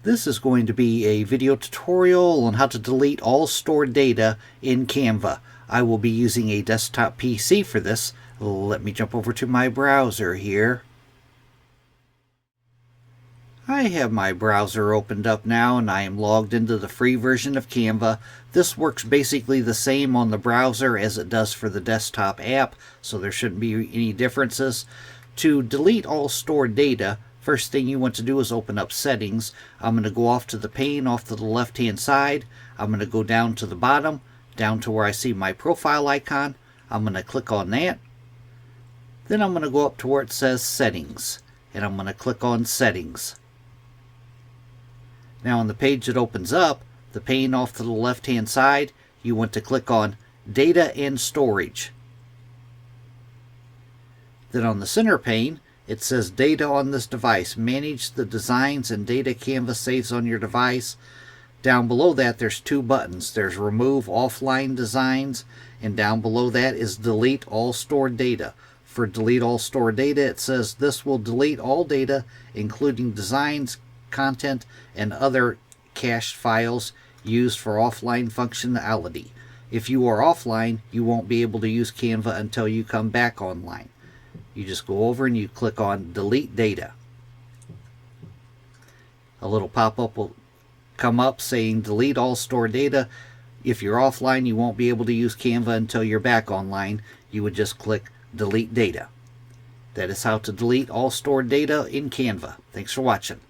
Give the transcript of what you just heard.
This is going to be a video tutorial on how to delete all stored data in Canva. I will be using a desktop PC for this. Let me jump over to my browser here. I have my browser opened up now and I am logged into the free version of Canva. This works basically the same on the browser as it does for the desktop app, so there shouldn't be any differences. To delete all stored data, first thing you want to do is open up Settings. I'm going to go off to the pane off to the left hand side. I'm going to go down to the bottom, down to where I see my profile icon. I'm going to click on that. Then I'm going to go up to where it says Settings, and I'm going to click on Settings. Now on the page that opens up, the pane off to the left hand side, you want to click on Data and Storage. Then on the center pane, it says Data on this device. Manage the designs and data Canva saves on your device. Down below that there's two buttons. There's Remove Offline Designs, and down below that is Delete All Stored Data. For Delete All Stored Data, it says this will delete all data, including designs, content, and other cached files used for offline functionality. If you are offline, you won't be able to use Canva until you come back online. You just go over and you click on Delete Data. A little pop-up will come up saying Delete All Stored Data. If you're offline, you won't be able to use Canva until you're back online. You would just click Delete Data. That is how to delete all stored data in Canva. Thanks for watching.